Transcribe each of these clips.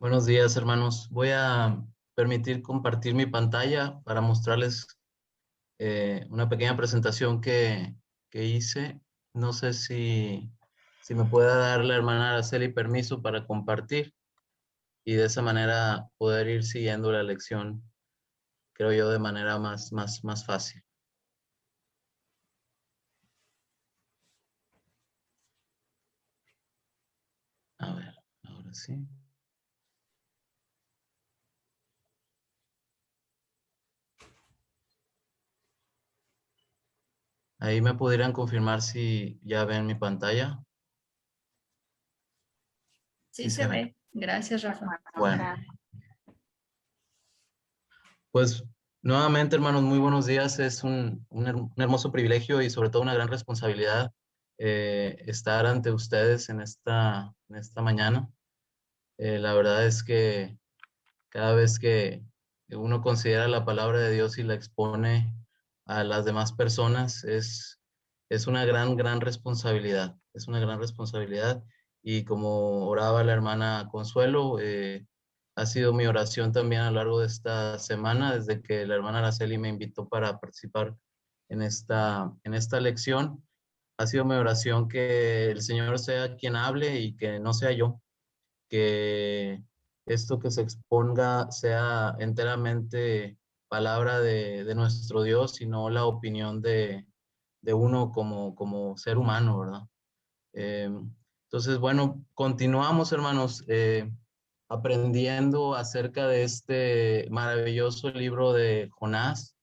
Buenos días, hermanos. Voy a permitir compartir mi pantalla para mostrarles una pequeña presentación que hice. No sé si me puede dar la hermana Araceli permiso para compartir y de esa manera poder ir siguiendo la lección, creo yo, de manera más fácil. A ver, ahora sí. Ahí me pudieran confirmar si ya ven mi pantalla. Sí se ve. Gracias, Rafa. Bueno, pues nuevamente, hermanos, muy buenos días. Es un hermoso privilegio y sobre todo una gran responsabilidad estar ante ustedes en esta mañana. La verdad es que cada vez que uno considera la palabra de Dios y la expone a las demás personas, es una gran responsabilidad. Es una gran responsabilidad. Y como oraba la hermana Consuelo, ha sido mi oración también a lo largo de esta semana, desde que la hermana Araceli me invitó para participar en esta lección. Ha sido mi oración que el Señor sea quien hable y que no sea yo, que esto que se exponga sea enteramente palabra de nuestro Dios y no la opinión de uno como ser humano, ¿verdad? Eh, entonces, bueno, continuamos, hermanos, aprendiendo acerca de este maravilloso libro de Jonás.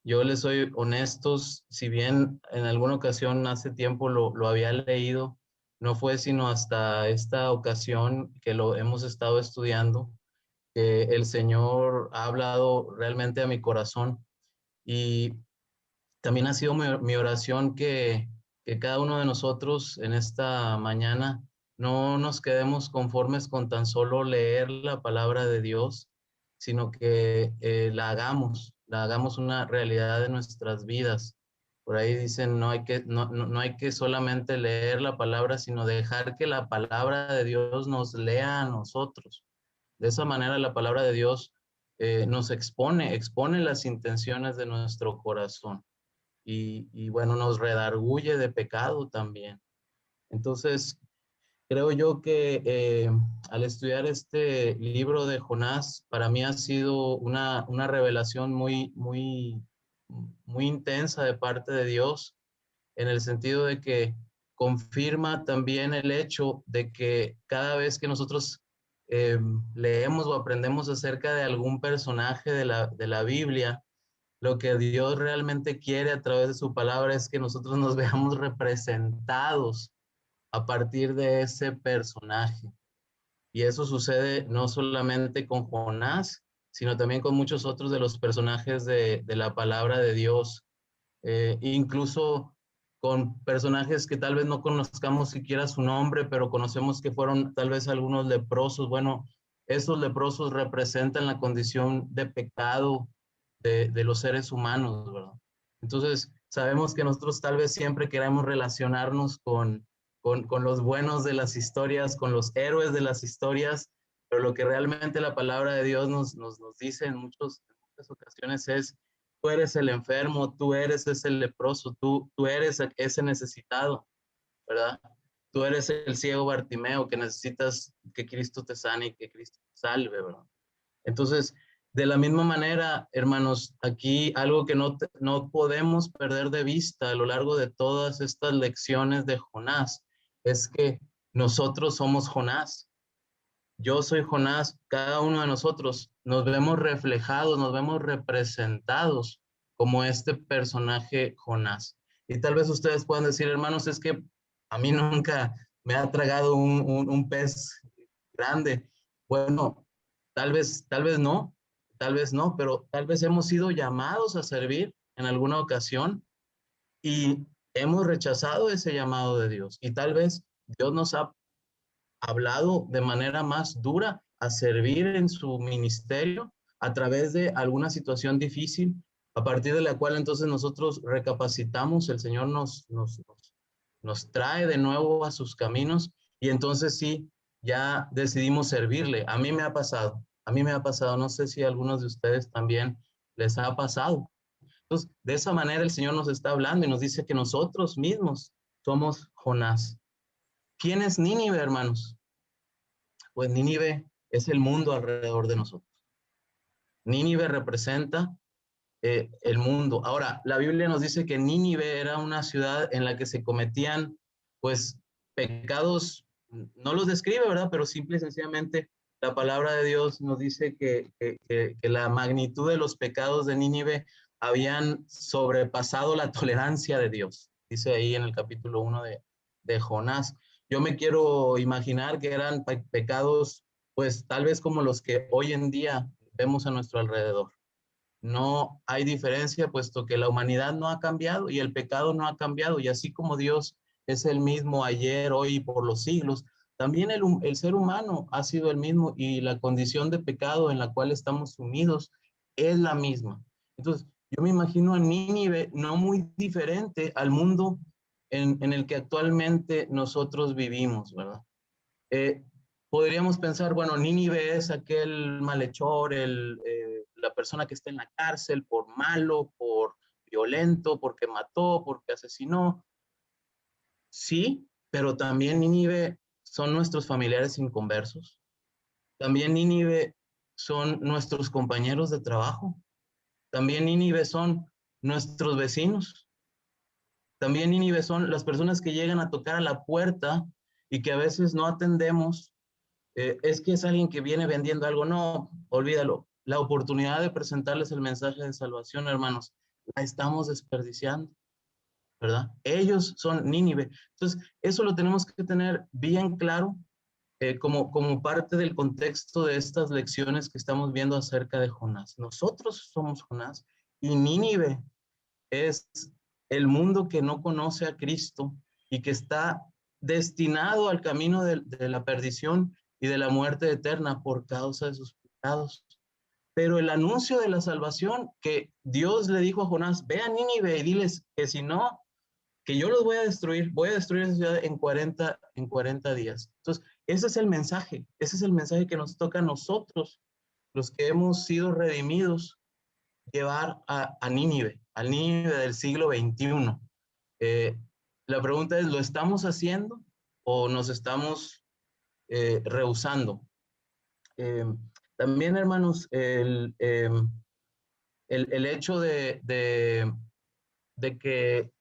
Yo les soy honestos, si bien en alguna ocasión hace tiempo lo había leído, no fue sino hasta esta ocasión que lo hemos estado estudiando, que el Señor ha hablado realmente a mi corazón. Y también ha sido mi oración que cada uno de nosotros en esta mañana no nos quedemos conformes con tan solo leer la palabra de Dios, sino que la hagamos una realidad de nuestras vidas. Por ahí dicen, no hay que solamente leer la palabra, sino dejar que la palabra de Dios nos lea a nosotros. De esa manera la palabra de Dios nos expone las intenciones de nuestro corazón y bueno, nos redarguye de pecado también. Entonces, creo yo que al estudiar este libro de Jonás, para mí ha sido una revelación muy intensa de parte de Dios, en el sentido de que confirma también el hecho de que cada vez que nosotros leemos o aprendemos acerca de algún personaje de la Biblia, lo que Dios realmente quiere a través de su palabra es que nosotros nos veamos representados a partir de ese personaje. Y eso sucede no solamente con Jonás, sino también con muchos otros de los personajes de la palabra de Dios. Incluso con personajes que tal vez no conozcamos siquiera su nombre, pero conocemos que fueron tal vez algunos leprosos. Bueno, esos leprosos representan la condición de pecado de los seres humanos, ¿verdad? Entonces, sabemos que nosotros tal vez siempre queremos relacionarnos con los buenos de las historias, con los héroes de las historias, pero lo que realmente la palabra de Dios nos dice en muchas ocasiones es: tú eres el enfermo, tú eres ese leproso, tú eres ese necesitado, ¿verdad? Tú eres el ciego Bartimeo que necesitas que Cristo te sane y que Cristo te salve, ¿verdad? Entonces, de la misma manera, hermanos, aquí algo que no podemos perder de vista a lo largo de todas estas lecciones de Jonás es que nosotros somos Jonás. Yo soy Jonás, cada uno de nosotros nos vemos reflejados, nos vemos representados como este personaje Jonás. Y tal vez ustedes puedan decir, hermanos, es que a mí nunca me ha tragado un pez grande. Bueno, tal vez no, pero tal vez hemos sido llamados a servir en alguna ocasión y hemos rechazado ese llamado de Dios. Y tal vez Dios nos ha hablado de manera más dura a servir en su ministerio a través de alguna situación difícil, a partir de la cual entonces nosotros recapacitamos, el Señor nos trae de nuevo a sus caminos y entonces sí, ya decidimos servirle. A mí me ha pasado, no sé si a algunos de ustedes también les ha pasado. Entonces, de esa manera el Señor nos está hablando y nos dice que nosotros mismos somos Jonás. ¿Quién es Nínive, hermanos? Pues Nínive es el mundo alrededor de nosotros. Nínive representa el mundo. Ahora, la Biblia nos dice que Nínive era una ciudad en la que se cometían, pues, pecados, no los describe, ¿verdad? Pero simple y sencillamente la palabra de Dios nos dice que la magnitud de los pecados de Nínive habían sobrepasado la tolerancia de Dios. Dice ahí en el capítulo 1 de Jonás. Yo me quiero imaginar que eran pecados, pues, tal vez como los que hoy en día vemos a nuestro alrededor. No hay diferencia, puesto que la humanidad no ha cambiado y el pecado no ha cambiado. Y así como Dios es el mismo ayer, hoy y por los siglos, también el ser humano ha sido el mismo y la condición de pecado en la cual estamos sumidos es la misma. Entonces, yo me imagino a Nínive no muy diferente al mundo en el que actualmente nosotros vivimos, ¿verdad? Eh, Podríamos pensar, bueno, Nínive es aquel malhechor, la persona que está en la cárcel por malo, por violento, porque mató, porque asesinó. Sí, pero también Nínive son nuestros familiares inconversos. También Nínive son nuestros compañeros de trabajo. También Nínive son nuestros vecinos. También Nínive son las personas que llegan a tocar a la puerta y que a veces no atendemos. Es que es alguien que viene vendiendo algo. No, olvídalo. La oportunidad de presentarles el mensaje de salvación, hermanos, la estamos desperdiciando, ¿verdad? Ellos son Nínive. Entonces, eso lo tenemos que tener bien claro como parte del contexto de estas lecciones que estamos viendo acerca de Jonás. Nosotros somos Jonás y Nínive es el mundo que no conoce a Cristo y que está destinado al camino de la perdición y de la muerte eterna por causa de sus pecados. Pero el anuncio de la salvación que Dios le dijo a Jonás, ve a Nínive y diles que si no, que yo los voy a destruir esa ciudad en 40 días. Entonces, ese es el mensaje que nos toca a nosotros, los que hemos sido redimidos, llevar a Nínive, al Nínive del siglo XXI. Eh, la pregunta es, ¿lo estamos haciendo o nos estamos rehusando? Eh, También, hermanos, el hecho de que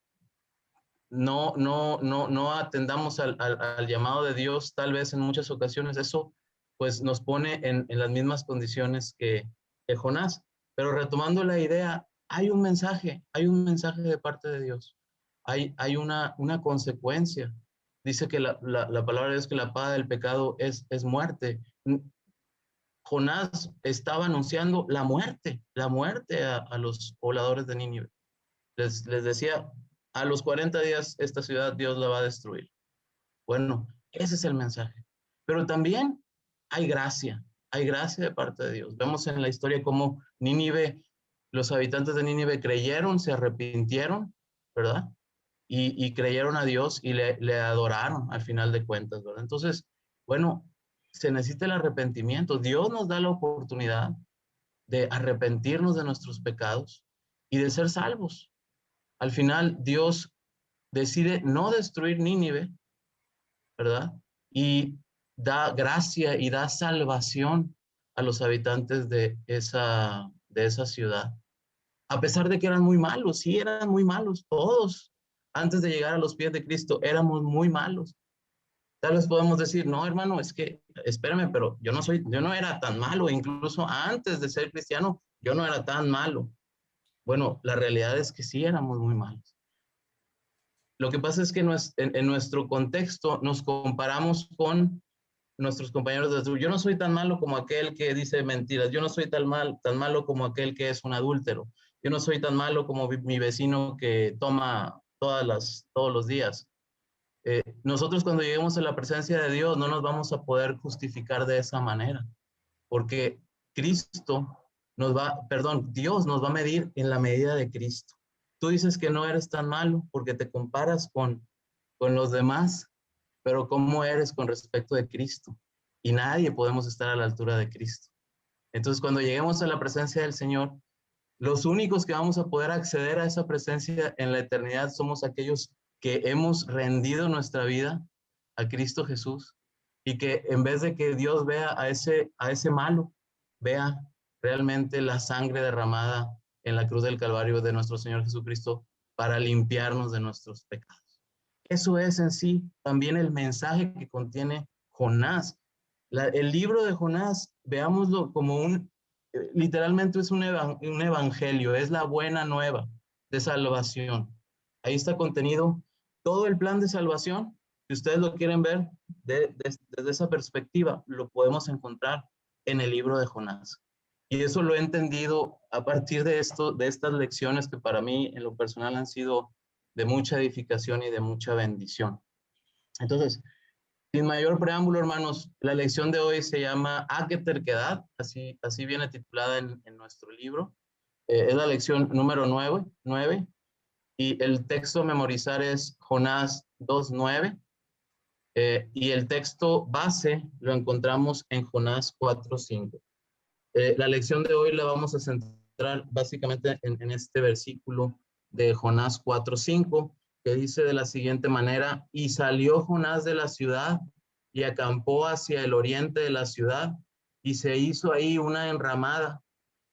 no atendamos al llamado de Dios, tal vez en muchas ocasiones, eso pues nos pone en las mismas condiciones que Jonás. Pero retomando la idea, hay un mensaje de parte de Dios, hay una consecuencia. Dice que la palabra de Dios que la paga del pecado es muerte. Jonás estaba anunciando la muerte a los pobladores de Nínive. Les decía, a los 40 días esta ciudad Dios la va a destruir. Bueno, ese es el mensaje. Pero también hay gracia de parte de Dios. Vemos en la historia cómo Nínive, los habitantes de Nínive creyeron, se arrepintieron, ¿verdad? Y creyeron a Dios y le adoraron al final de cuentas, ¿verdad? Entonces, bueno, se necesita el arrepentimiento. Dios nos da la oportunidad de arrepentirnos de nuestros pecados y de ser salvos. Al final, Dios decide no destruir Nínive, ¿verdad? Y da gracia y da salvación a los habitantes de esa ciudad. A pesar de que eran muy malos, sí, eran muy malos, todos. Antes de llegar a los pies de Cristo, éramos muy malos. Tal vez podemos decir, no, hermano, es que, espérame, pero yo no era tan malo, incluso antes de ser cristiano, yo no era tan malo. Bueno, la realidad es que sí éramos muy malos. Lo que pasa es que en nuestro contexto nos comparamos con nuestros compañeros de estudio. Yo no soy tan malo como aquel que dice mentiras. Yo no soy tan malo como aquel que es un adúltero. Yo no soy tan malo como mi vecino que toma todos los días. Nosotros cuando lleguemos a la presencia de Dios no nos vamos a poder justificar de esa manera, porque Dios nos va a medir en la medida de Cristo. Tú dices que no eres tan malo porque te comparas con los demás, pero ¿cómo eres con respecto de Cristo? y nadie podemos estar a la altura de Cristo. Entonces, cuando lleguemos a la presencia del Señor, los únicos que vamos a poder acceder a esa presencia en la eternidad somos aquellos que hemos rendido nuestra vida a Cristo Jesús, y que en vez de que Dios vea a ese malo, vea realmente la sangre derramada en la cruz del Calvario de nuestro Señor Jesucristo para limpiarnos de nuestros pecados. Eso es en sí también el mensaje que contiene Jonás. El libro de Jonás, veámoslo como literalmente es un evangelio, es la buena nueva de salvación. Ahí está contenido todo el plan de salvación. Si ustedes lo quieren ver desde esa perspectiva, lo podemos encontrar en el libro de Jonás. Y eso lo he entendido a partir de estas lecciones que para mí en lo personal han sido de mucha edificación y de mucha bendición. Entonces, sin mayor preámbulo, hermanos, la lección de hoy se llama ¿A qué terquedad? Así viene titulada en nuestro libro. Es la lección número 9, y el texto a memorizar es Jonás 2:9, y el texto base lo encontramos en Jonás 4:5. La lección de hoy la vamos a centrar básicamente en este versículo de Jonás 4:5, que dice de la siguiente manera: y salió Jonás de la ciudad y acampó hacia el oriente de la ciudad, y se hizo ahí una enramada,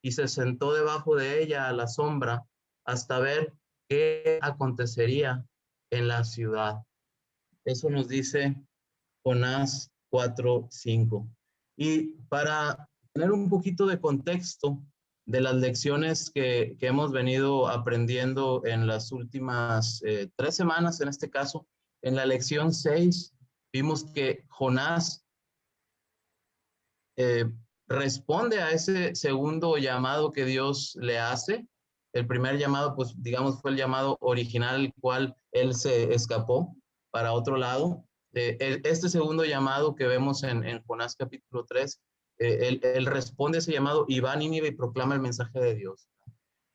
y se sentó debajo de ella a la sombra, hasta ver qué acontecería en la ciudad. Eso nos dice Jonás 4:5. Y para tener un poquito de contexto de las lecciones que hemos venido aprendiendo en las últimas 3 semanas, en este caso, en la lección 6, vimos que Jonás responde a ese segundo llamado que Dios le hace. El primer llamado, pues digamos, fue el llamado original, el cual él se escapó para otro lado. Este segundo llamado que vemos en Jonás capítulo 3, él responde a ese llamado y va a Nínive y proclama el mensaje de Dios,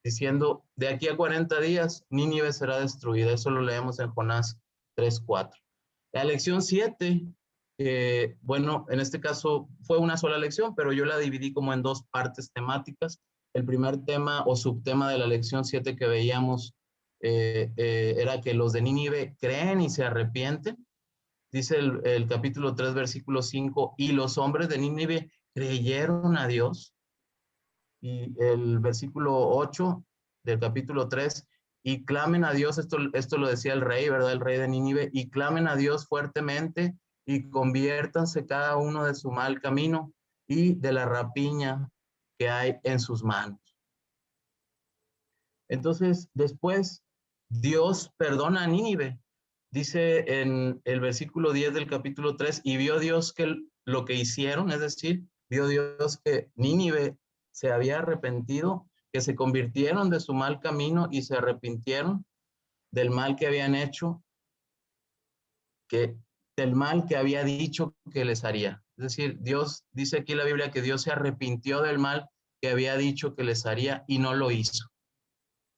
diciendo, de aquí a 40 días, Nínive será destruida. Eso lo leemos en Jonás 3:4. La lección 7, bueno, en este caso fue una sola lección, pero yo la dividí como en 2 partes temáticas. El primer tema o subtema de la lección 7 que veíamos era que los de Nínive creen y se arrepienten. Dice el capítulo 3, versículo 5, y los hombres de Nínive creyeron a Dios. Y el versículo 8 del capítulo 3, y clamen a Dios, esto lo decía el rey, ¿verdad? El rey de Nínive, y clamen a Dios fuertemente y conviértanse cada uno de su mal camino y de la rapiña que hay en sus manos. Entonces, después, Dios perdona a Nínive. Dice en el versículo 10 del capítulo 3, y vio Dios que lo que hicieron, es decir, vio Dios que Nínive se había arrepentido, que se convirtieron de su mal camino y se arrepintieron del mal que habían hecho, del mal que había dicho que les haría. Es decir, Dios, dice aquí la Biblia, que Dios se arrepintió del mal que había dicho que les haría y no lo hizo.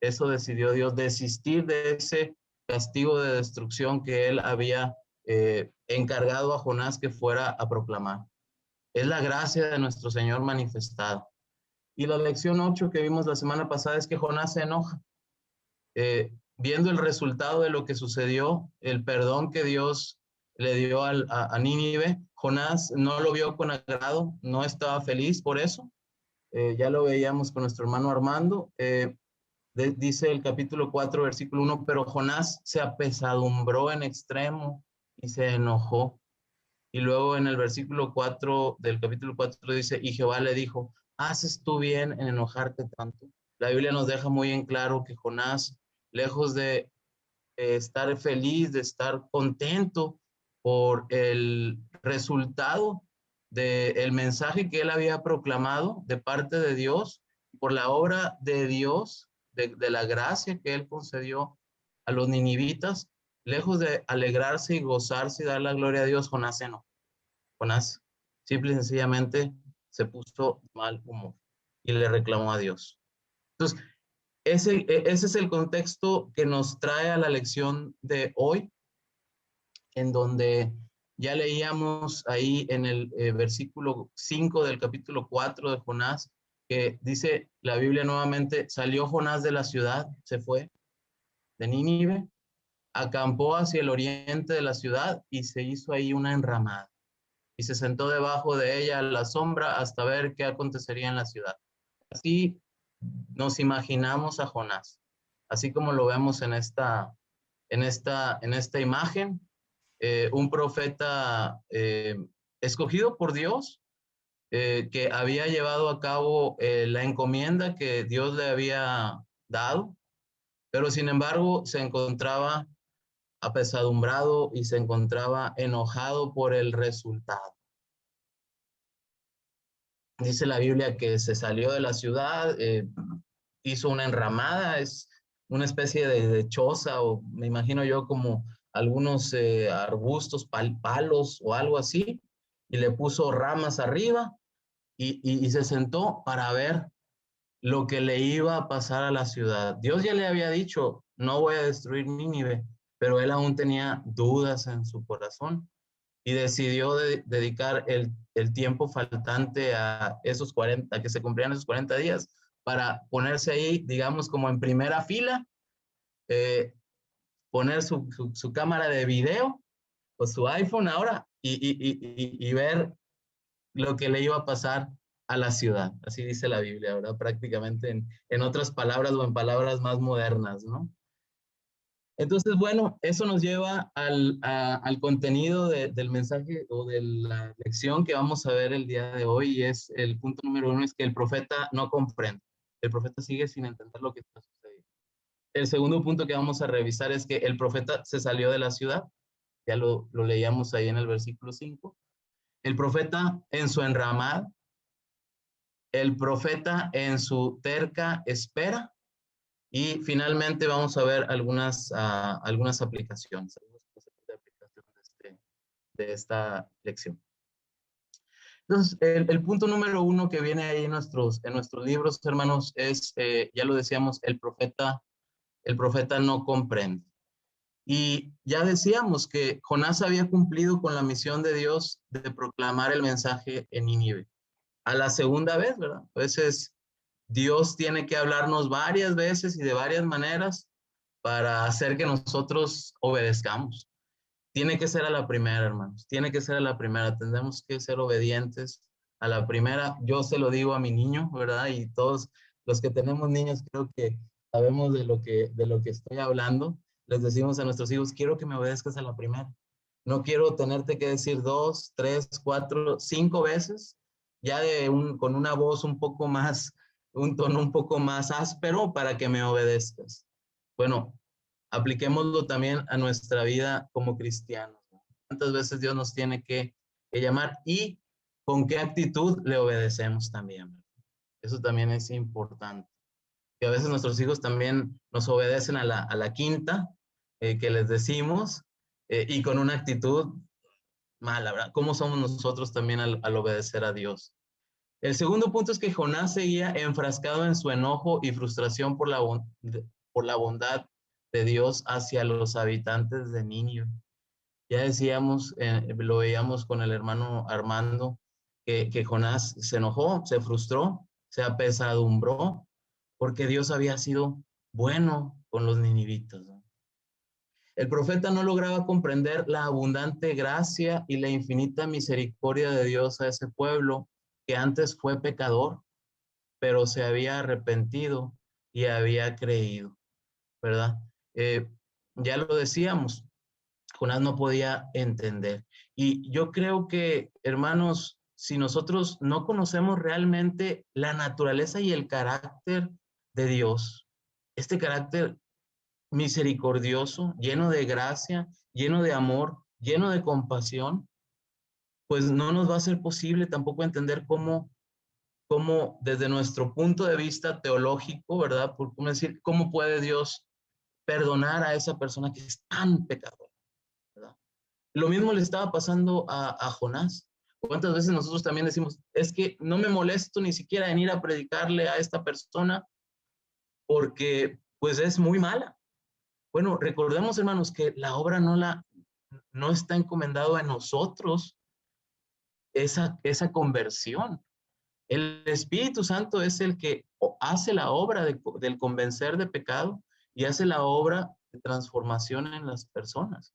Eso decidió Dios, desistir de ese castigo de destrucción que él había encargado a Jonás que fuera a proclamar. Es la gracia de nuestro Señor manifestada. Y la lección 8 que vimos la semana pasada es que Jonás se enoja. Viendo el resultado de lo que sucedió, el perdón que Dios le dio a Nínive, Jonás no lo vio con agrado, no estaba feliz por eso. Ya lo veíamos con nuestro hermano Armando. Dice el capítulo 4, versículo 1, pero Jonás se apesadumbró en extremo y se enojó. Y luego en el versículo 4 del capítulo 4 dice, y Jehová le dijo, ¿haces tú bien en enojarte tanto? La Biblia nos deja muy en claro que Jonás, lejos de estar feliz, de estar contento por el resultado del mensaje que él había proclamado de parte de Dios, por la obra de Dios, de la gracia que él concedió a los ninivitas, lejos de alegrarse y gozarse y dar la gloria a Dios, Jonás se enojó. Jonás simple y sencillamente se puso mal humor y le reclamó a Dios. Entonces, ese es el contexto que nos trae a la lección de hoy, en donde Ya leíamos ahí en el versículo 5 del capítulo 4 de Jonás, que dice la Biblia nuevamente, salió Jonás de la ciudad, se fue de Nínive, acampó hacia el oriente de la ciudad y se hizo ahí una enramada. Y se sentó debajo de ella a la sombra hasta ver qué acontecería en la ciudad. Así nos imaginamos a Jonás, así como lo vemos en esta imagen, un profeta escogido por Dios, que había llevado a cabo la encomienda que Dios le había dado, pero sin embargo se encontraba apesadumbrado y se encontraba enojado por el resultado. Dice la Biblia que se salió de la ciudad, hizo una enramada, es una especie de choza, o me imagino yo como algunos arbustos, palos o algo así, y le puso ramas arriba y se sentó para ver lo que le iba a pasar a la ciudad. Dios ya le había dicho, no voy a destruir Nínive, pero él aún tenía dudas en su corazón y decidió dedicar el tiempo faltante a esos 40, a que se cumplieran esos 40 días, para ponerse ahí, digamos, como en primera fila, eh, poner su cámara de video o su iPhone ahora y ver lo que le iba a pasar a la ciudad. Así dice la Biblia, ¿verdad? Prácticamente en otras palabras o en palabras más modernas, ¿no? Entonces, bueno, eso nos lleva al contenido del mensaje o de la lección que vamos a ver el día de hoy, y es el punto número 1, es que el profeta no comprende. El profeta sigue sin entender lo que está sucediendo. El segundo punto que vamos a revisar es que el profeta se salió de la ciudad, ya lo leíamos ahí en el versículo 5. El profeta en su enramada, el profeta en su terca espera, y finalmente vamos a ver algunas aplicaciones, algunos conceptos de aplicación de esta lección. Entonces, el punto número 1 que viene ahí en nuestros libros, hermanos, es, ya lo decíamos, el profeta no comprende. Y ya decíamos que Jonás había cumplido con la misión de Dios de proclamar el mensaje en Nínive. A la segunda vez, ¿verdad? A veces Dios tiene que hablarnos varias veces y de varias maneras para hacer que nosotros obedezcamos. Tiene que ser a la primera, hermanos. Tiene que ser a la primera. Tendremos que ser obedientes a la primera. Yo se lo digo a mi niño, ¿verdad? Y todos los que tenemos niños creo que sabemos de lo que estoy hablando. Les decimos a nuestros hijos, quiero que me obedezcas a la primera. No quiero tenerte que decir 2, 3, 4, 5 veces, ya con una voz un poco más, un tono un poco más áspero para que me obedezcas. Bueno, apliquémoslo también a nuestra vida como cristianos. ¿Cuántas veces Dios nos tiene que llamar y con qué actitud le obedecemos también? Eso también es importante. Que a veces nuestros hijos también nos obedecen a la quinta que les decimos, y con una actitud mala, ¿verdad? ¿Cómo somos nosotros también al obedecer a Dios? El segundo punto es que Jonás seguía enfrascado en su enojo y frustración por la bondad de Dios hacia los habitantes de Nínive. Ya decíamos, lo veíamos con el hermano Armando, que Jonás se enojó, se frustró, se apesadumbró, porque Dios había sido bueno con los ninivitas, ¿no? El profeta no lograba comprender la abundante gracia y la infinita misericordia de Dios a ese pueblo que antes fue pecador, pero se había arrepentido y había creído, ¿verdad? Ya lo decíamos, Jonás no podía entender. Y yo creo que, hermanos, si nosotros no conocemos realmente la naturaleza y el carácter de Dios, este carácter misericordioso, lleno de gracia, lleno de amor, lleno de compasión, pues no nos va a ser posible tampoco entender cómo desde nuestro punto de vista teológico, ¿verdad? Por cómo decir, ¿cómo puede Dios perdonar a esa persona que es tan pecadora, ¿verdad? Lo mismo le estaba pasando a Jonás. ¿Cuántas veces nosotros también decimos, es que no me molesto ni siquiera en ir a predicarle a esta persona porque pues es muy mala? Bueno, recordemos, hermanos, que la obra no está encomendado en nosotros esa conversión. El Espíritu Santo es el que hace la obra del convencer de pecado y hace la obra de transformación en las personas.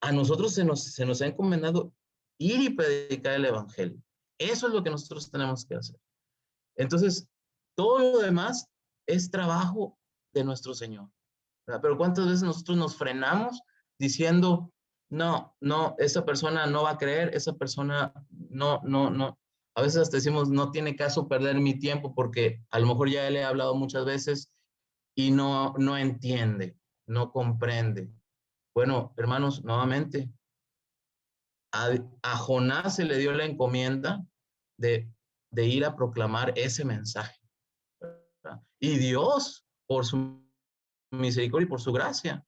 A nosotros se nos ha encomendado ir y predicar el Evangelio. Eso es lo que nosotros tenemos que hacer. Entonces, todo lo demás es trabajo de nuestro Señor, ¿verdad? Pero ¿cuántas veces nosotros nos frenamos diciendo, no, no, esa persona no va a creer, esa persona no? A veces hasta decimos, no tiene caso perder mi tiempo porque a lo mejor ya le he hablado muchas veces y no entiende, no comprende. Bueno, hermanos, nuevamente, a Jonás se le dio la encomienda de, de ir a proclamar ese mensaje, ¿verdad? Y Dios, por su misericordia y por su gracia,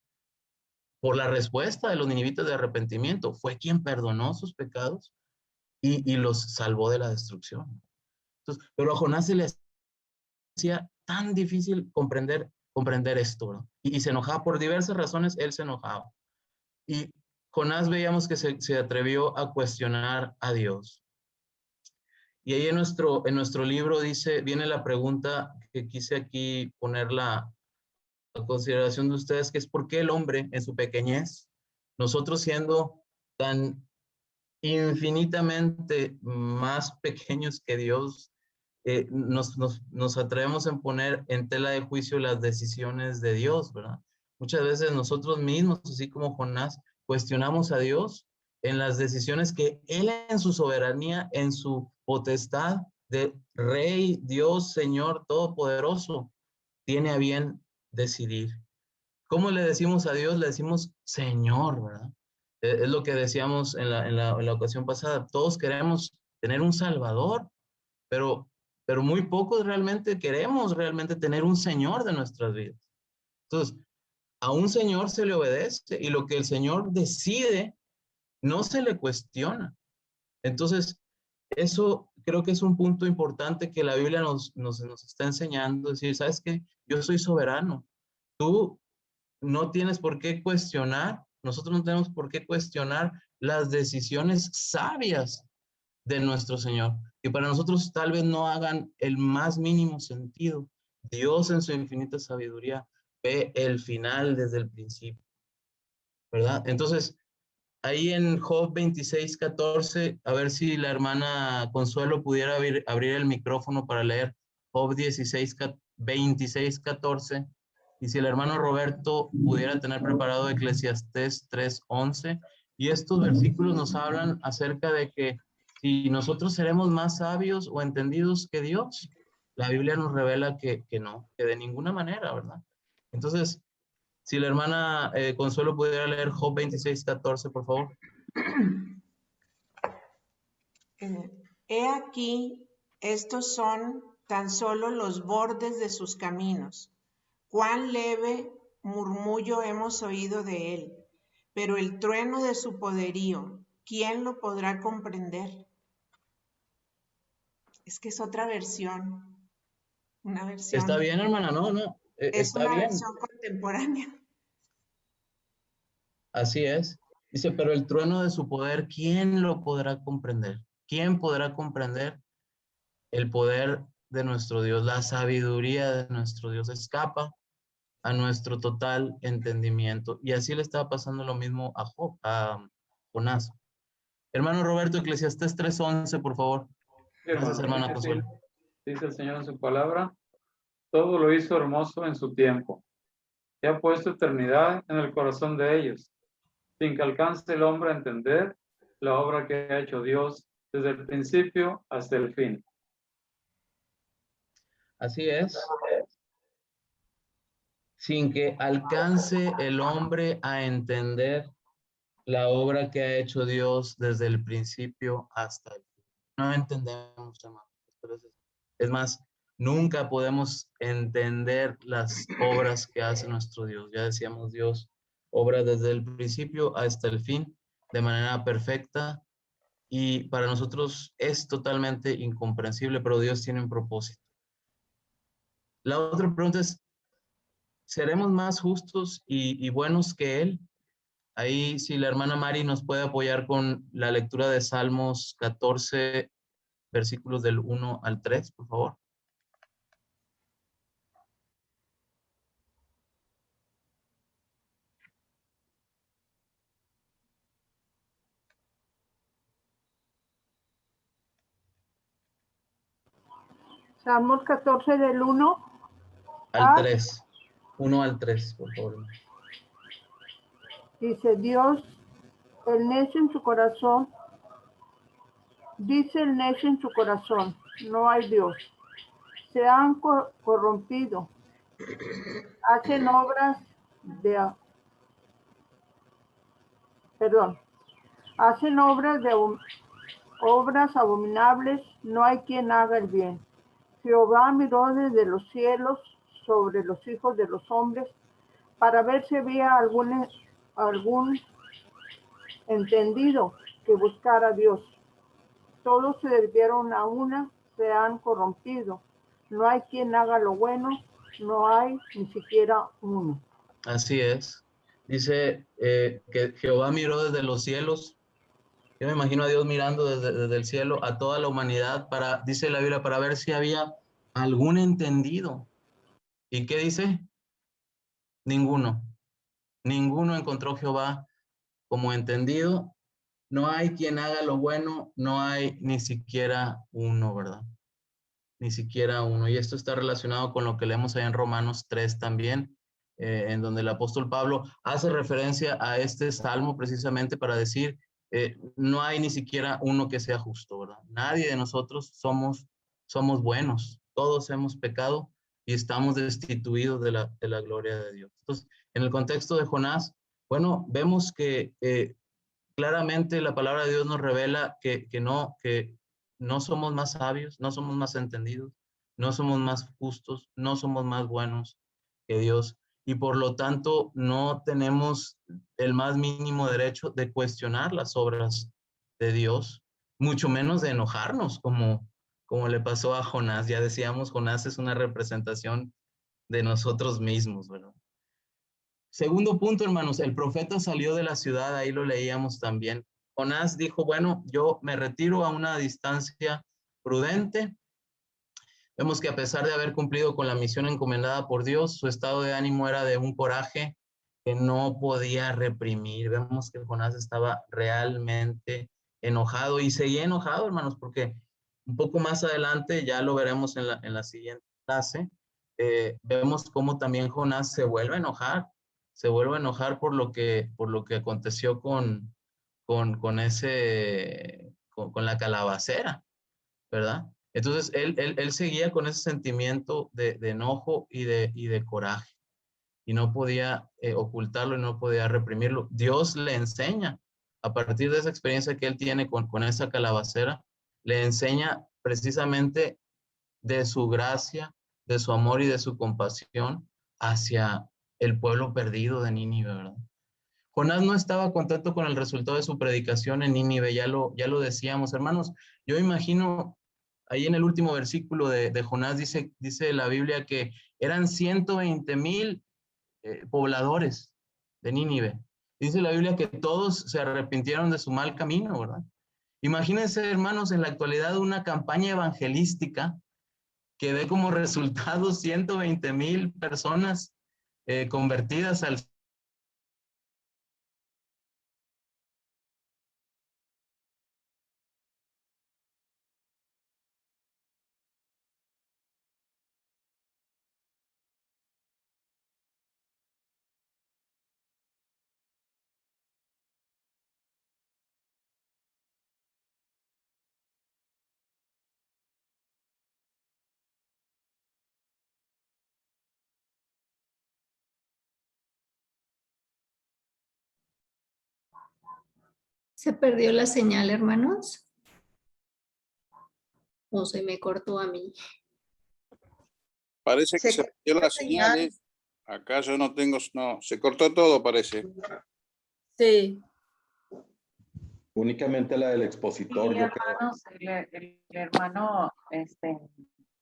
por la respuesta de los ninivitas de arrepentimiento, fue quien perdonó sus pecados y los salvó de la destrucción. Entonces, pero a Jonás se le hacía tan difícil comprender esto, ¿no? Y se enojaba por diversas razones, él se enojaba. Y Jonás veíamos que se atrevió a cuestionar a Dios. Y ahí en nuestro libro viene la pregunta que quise aquí ponerla a consideración de ustedes, que es ¿por qué el hombre en su pequeñez, nosotros siendo tan infinitamente más pequeños que Dios, nos atrevemos a poner en tela de juicio las decisiones de Dios, ¿verdad? Muchas veces nosotros mismos, así como Jonás, cuestionamos a Dios en las decisiones que Él en su soberanía, en su potestad de Rey, Dios, Señor Todopoderoso, tiene a bien decidir. ¿Cómo le decimos a Dios? Le decimos Señor, ¿verdad? Es lo que decíamos en la ocasión pasada. Todos queremos tener un Salvador, pero, pero muy pocos realmente queremos realmente tener un Señor de nuestras vidas. Entonces, a un Señor se le obedece y lo que el Señor decide no se le cuestiona. Entonces, eso creo que es un punto importante que la Biblia nos está enseñando, es decir, ¿sabes qué? Yo soy soberano. Tú no tienes por qué cuestionar, nosotros no tenemos por qué cuestionar las decisiones sabias de nuestro Señor, que para nosotros tal vez no hagan el más mínimo sentido. Dios en su infinita sabiduría ve el final desde el principio, ¿verdad? Entonces, ahí en Job 26:14, a ver si la hermana Consuelo pudiera abrir el micrófono para leer Job 26:14, y si el hermano Roberto pudiera tener preparado Eclesiastés 3:11, y estos versículos nos hablan acerca de que si nosotros seremos más sabios o entendidos que Dios, la Biblia nos revela que no, que de ninguna manera, ¿verdad? Entonces, si la hermana Consuelo pudiera leer Job 26:14, por favor. He aquí, estos son tan solo los bordes de sus caminos. Cuán leve murmullo hemos oído de él, pero el trueno de su poderío, ¿quién lo podrá comprender? Es que es otra versión, una versión. Está bien, hermana, no, es está una bien. versión contemporánea. Así es. Dice, pero el trueno de su poder, ¿quién lo podrá comprender? ¿Quién podrá comprender el poder de nuestro Dios? La sabiduría de nuestro Dios escapa a nuestro total entendimiento. Y así le estaba pasando lo mismo a Jonás. Hermano Roberto, Eclesiastés 3:11, por favor. Gracias, hermana Consuelo. Dice el Señor en su palabra, todo lo hizo hermoso en su tiempo, y ha puesto eternidad en el corazón de ellos, sin que alcance el hombre a entender la obra que ha hecho Dios desde el principio hasta el fin. Así es. Sin que alcance el hombre a entender la obra que ha hecho Dios desde el principio hasta el fin. No entendemos, hermano. Es más, nunca podemos entender las obras que hace nuestro Dios. Ya decíamos, Dios obra desde el principio hasta el fin de manera perfecta y para nosotros es totalmente incomprensible, pero Dios tiene un propósito. La otra pregunta es, ¿seremos más justos y buenos que Él? Ahí, si la hermana Mari nos puede apoyar con la lectura de Salmos 14, versículos del 1 al 3, por favor. Salmos 14 del 1 al 3. 1 al 3, por favor. Dice Dios, el necio en su corazón, dice el necio en su corazón, no hay Dios. Se han corrompido, hacen obras obras abominables, no hay quien haga el bien. Jehová miró desde los cielos sobre los hijos de los hombres para ver si había algún entendido que buscara a Dios. Todos se desviaron a una, se han corrompido. No hay quien haga lo bueno, no hay ni siquiera uno. Así es. Dice que Jehová miró desde los cielos. Yo me imagino a Dios mirando desde el cielo a toda la humanidad para, dice la Biblia, para ver si había algún entendido. ¿Y qué dice? Ninguno. Ninguno encontró Jehová como entendido. No hay quien haga lo bueno, no hay ni siquiera uno, ¿verdad? Ni siquiera uno. Y esto está relacionado con lo que leemos ahí en Romanos 3 también, en donde el apóstol Pablo hace referencia a este salmo precisamente para decir, no hay ni siquiera uno que sea justo, ¿verdad? Nadie de nosotros somos buenos. Todos hemos pecado y estamos destituidos de la gloria de Dios. Entonces, en el contexto de Jonás, bueno, vemos que claramente la palabra de Dios nos revela que no somos más sabios, no somos más entendidos, no somos más justos, no somos más buenos que Dios. Y por lo tanto no tenemos el más mínimo derecho de cuestionar las obras de Dios, mucho menos de enojarnos como le pasó a Jonás. Ya decíamos, Jonás es una representación de nosotros mismos, ¿verdad? Segundo punto, hermanos, el profeta salió de la ciudad, ahí lo leíamos también. Jonás dijo, bueno, yo me retiro a una distancia prudente. Vemos que a pesar de haber cumplido con la misión encomendada por Dios, su estado de ánimo era de un coraje que no podía reprimir. Vemos que Jonás estaba realmente enojado y seguía enojado, hermanos, porque un poco más adelante, ya lo veremos en la siguiente clase, vemos cómo también Jonás se vuelve a enojar por lo que aconteció con la calabacera, ¿verdad? Entonces, él seguía con ese sentimiento de enojo y de coraje, y no podía ocultarlo y no podía reprimirlo. Dios le enseña, a partir de esa experiencia que él tiene con esa calabacera, le enseña precisamente de su gracia, de su amor y de su compasión hacia el pueblo perdido de Nínive, ¿verdad? Jonás no estaba contento con el resultado de su predicación en Nínive, ya lo decíamos, hermanos. Yo imagino, ahí en el último versículo de Jonás dice la Biblia que eran 120,000 pobladores de Nínive. Dice la Biblia que todos se arrepintieron de su mal camino, ¿verdad? Imagínense, hermanos, en la actualidad una campaña evangelística que dé como resultado 120,000 personas convertidas al ¿Se perdió la señal, hermanos? ¿O se me cortó a mí? Parece que se perdió la señal. Acá yo no tengo, no, se cortó todo, parece. Sí. Únicamente la del expositor, Sí, yo creo. hermanos, el hermano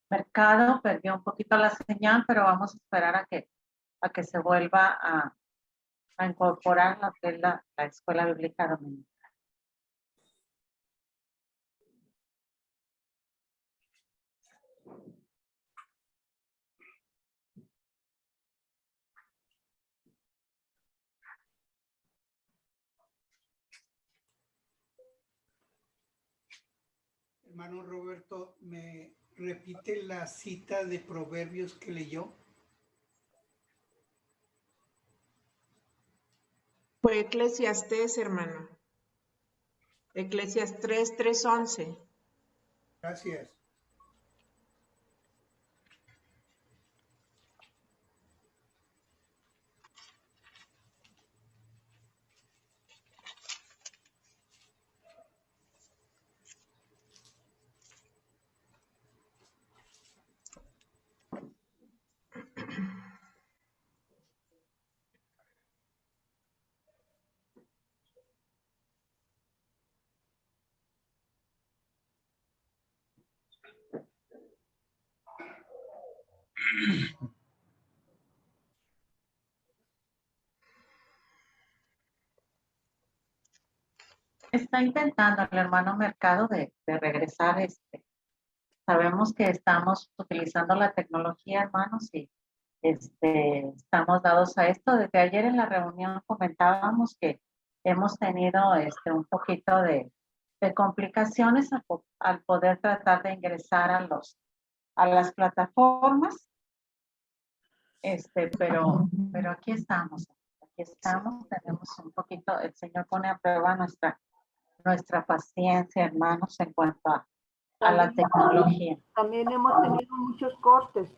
Mercado perdió un poquito la señal, pero vamos a esperar a que se vuelva a incorporar lo que es la escuela bíblica dominical. Hermano Roberto, ¿me repite la cita de Proverbios que leyó? Fue Eclesiastés, hermano. Eclesiastés 3:11. Gracias. Está intentando el hermano Mercado de regresar. Sabemos que estamos utilizando la tecnología, hermanos, y estamos dados a esto. Desde ayer en la reunión comentábamos que hemos tenido un poquito de complicaciones al poder tratar de ingresar a las plataformas. Pero aquí estamos, tenemos un poquito, el Señor pone a prueba nuestra paciencia, hermanos, en cuanto a la tecnología. También hemos tenido muchos cortes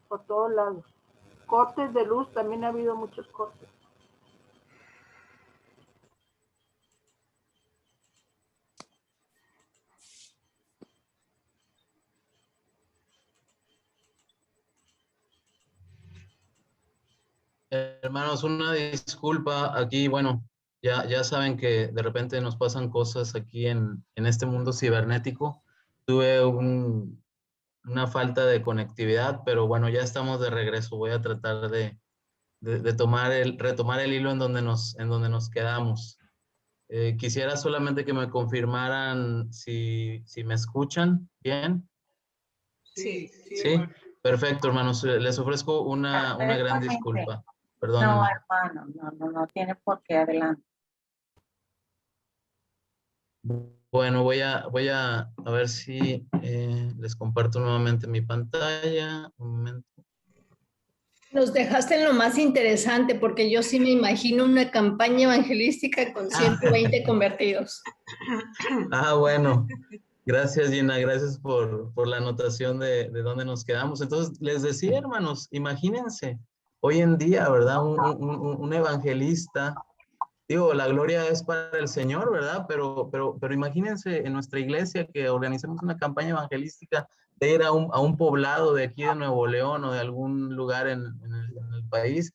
por todos lados. Cortes de luz, también ha habido muchos cortes. Hermanos, una disculpa aquí, bueno, ya saben que de repente nos pasan cosas aquí en este mundo cibernético. Tuve una falta de conectividad, pero bueno, ya estamos de regreso. Voy a tratar de retomar el hilo en donde nos quedamos. Quisiera solamente que me confirmaran si me escuchan bien. Sí. Sí, perfecto, hermanos. Les ofrezco una gran disculpa. Perdón. No, hermano, no tiene por qué, adelante. Bueno, voy a ver si les comparto nuevamente mi pantalla. Un momento. Nos dejaste en lo más interesante porque yo sí me imagino una campaña evangelística con 120 convertidos. Bueno. Gracias, Gina. Gracias por la anotación de dónde nos quedamos. Entonces, les decía, hermanos, imagínense, hoy en día, ¿verdad? Un evangelista, digo, la gloria es para el Señor, ¿verdad? Pero imagínense en nuestra iglesia que organicemos una campaña evangelística de ir a un poblado de aquí de Nuevo León o de algún lugar en el país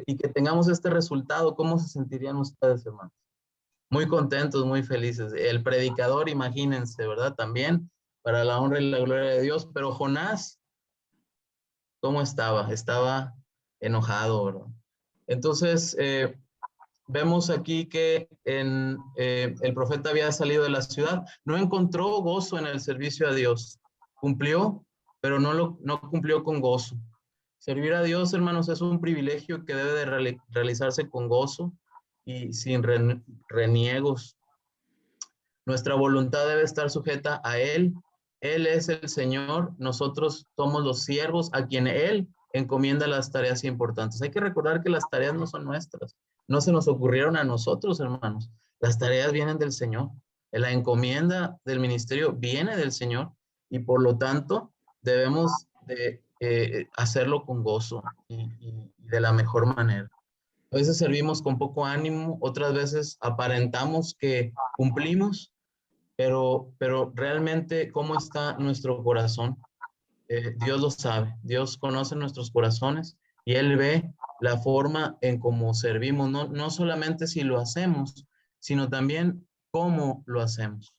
y que tengamos este resultado. ¿Cómo se sentirían ustedes, hermanos? Muy contentos, muy felices. El predicador, imagínense, ¿verdad? También para la honra y la gloria de Dios. Pero Jonás, ¿cómo estaba? Estaba enojado, ¿verdad? Entonces, vemos aquí que el profeta había salido de la ciudad, no encontró gozo en el servicio a Dios. Cumplió, pero no cumplió con gozo. Servir a Dios, hermanos, es un privilegio que debe de realizarse con gozo y sin reniegos. Nuestra voluntad debe estar sujeta a Él. Él es el Señor. Nosotros somos los siervos a quien Él encomienda las tareas importantes. Hay que recordar que las tareas no son nuestras. No se nos ocurrieron a nosotros, hermanos. Las tareas vienen del Señor. La encomienda del ministerio viene del Señor y por lo tanto debemos de hacerlo con gozo y de la mejor manera. A veces servimos con poco ánimo, otras veces aparentamos que cumplimos, pero realmente ¿cómo está nuestro corazón? Dios lo sabe, Dios conoce nuestros corazones y Él ve la forma en cómo servimos, no solamente si lo hacemos, sino también cómo lo hacemos,